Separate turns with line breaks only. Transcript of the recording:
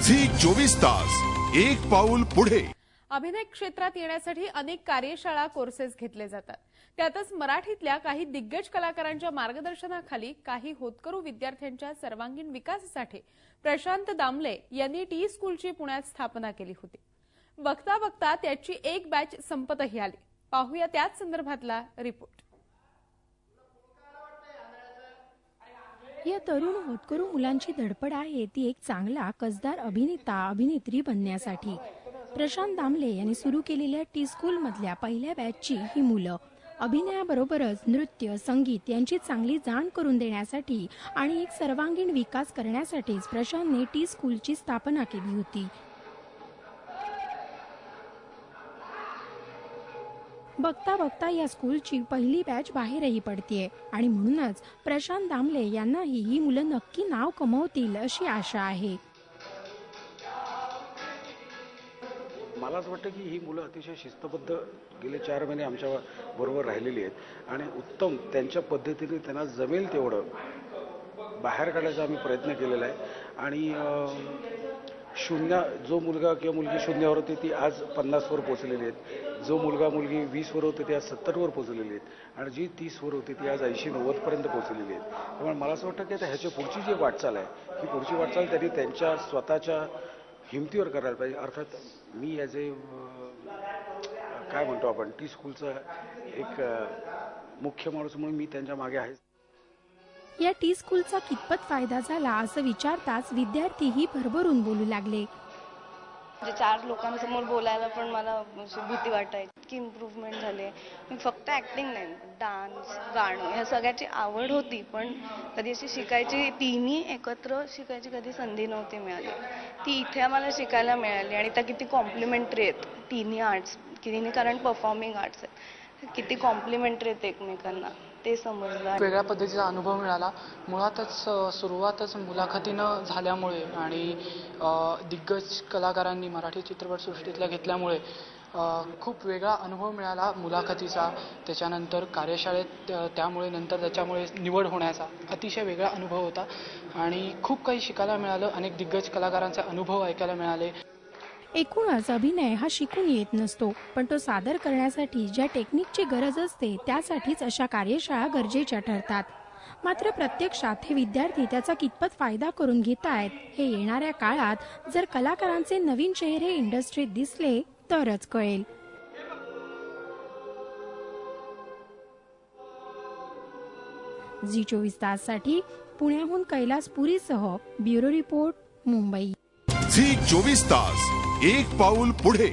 Zee 24 Taas एक पाऊल पुढे।
अभिनय क्षेत्रात येण्यासाठी अनेक कार्यशाळा कोर्सेस घेतले जातात। त्यातच मराठीतल्या काही दिग्गज कलाकारांच्या मार्गदर्शनाखाली काही होतकरू विद्यार्थ्यांच्या सर्वांगीण विकासासाठी प्रशांत दामले यांनी टी स्कूलची पुण्यात स्थापना केली होती। बघता बघता त्याची एक बॅच संपतही आली। पाहूया त्याच संदर्भातला रिपोर्ट।
या तरुण होतकरू मुलांची धडपड आहे ती एक चांगला कसदार अभिनेता अभिनेत्री बनण्यासाठी। प्रशांत दामले यांनी सुरू केलेल्या टी स्कूल मधल्या पहिल्या बॅचची ही मुलं अभिनयाबरोबरच नृत्य संगीत यांची चांगली जाण करून देण्यासाठी आणि एक सर्वांगीण विकास करण्यासाठीच प्रशांतने टी स्कूलची स्थापना केली होती। बघता बघता या स्कूलची पहिली बॅच बाहेरही पडतीये आणि म्हणूनच प्रशांत दामले यांनाही ही मुलं नक्की नाव कमवतील अशी आशा आहे।
मला असं वाटतं की ही मुलं अतिशय शिस्तबद्ध गेले 4 महिने आमच्या बरोबर राहिलेली आहेत आणि उत्तम त्यांच्या पद्धतीने त्यांना जमेल तेवढं बाहेर काढायचा आम्ही प्रयत्न केलेला आहे। आणि शून्य जो मुलगा किंवा मुलगी शून्यावर होती ती आज 50 वर पोहोचलेली आहेत, जो मुलगा मुलगी 20 वर होती ती आज 70 वर पोहोचलेली आहेत आणि जी 30 वर होती ती आज 80-90 पर्यंत पोहोचलेली आहेत। त्यामुळे मला असं वाटतं की आता ह्याच्या पुढची जी वाटचाल आहे ही पुढची वाटचाल त्यांनी त्यांच्या स्वतःच्या हिमतीवर करायला पाहिजे। अर्थात मी ॲज ए काय म्हणतो आपण टी स्कूलचा एक मुख्य माणूस म्हणून मी त्यांच्या मागे आहे।
या टी स्कूलचा कितपत फायदा झाला असं विचारताच विद्यार्थीही भरभरून बोलू लागले।
म्हणजे 4 लोकांसमोर बोलायला पण मला भीती वाटायची की इम्प्रूव्हमेंट झाले। मी फक्त ॲक्टिंग नाही, डान्स गाणं ह्या सगळ्याची आवड होती, पण कधी अशी शिकायची तिन्ही एकत्र शिकायची कधी संधी नव्हती मिळाली। ती इथे आम्हाला शिकायला मिळाली आणि त्या किती कॉम्प्लिमेंटरी आहेत तिन्ही आर्ट्स, तिन्ही कारण परफॉर्मिंग आर्ट्स आहेत, किती कॉम्प्लिमेंटरी आहेत एकमेकांना ते समजलं।
वेगळ्या पद्धतीचा अनुभव मिळाला। मुळातच सुरुवातच मुलाखतीनं झाल्यामुळे आणि दिग्गज कलाकारांनी मराठी चित्रपटसृष्टीतल्या घेतल्यामुळे खूप वेगळा अनुभव मिळाला मुलाखतीचा। त्याच्यानंतर कार्यशाळेत त्यामुळे नंतर त्याच्यामुळे निवड होण्याचा अतिशय वेगळा अनुभव होता आणि खूप काही शिकायला मिळालं। अनेक दिग्गज कलाकारांचे अनुभव ऐकायला मिळाले।
एकूणच अभिनय हा शिकून येत नसतो, पण तो सादर करण्यासाठी ज्या टेक्निकची गरज असते त्यासाठीच अशा कार्यशाळा गरजेच्या ठरतात। मात्र प्रत्यक्षात हे विद्यार्थी त्याचा कितपत फायदा करून घेत आहेत हे येणाऱ्या काळात जर कलाकारांचे नवीन चेहरे इंडस्ट्रीत दिसले तरच कळेल। झी 24 ताससाठी पुण्याहून कैलास पुरीसह ब्युरो रिपोर्ट, मुंबई।
झी 24 तास एक पाऊल पुढे।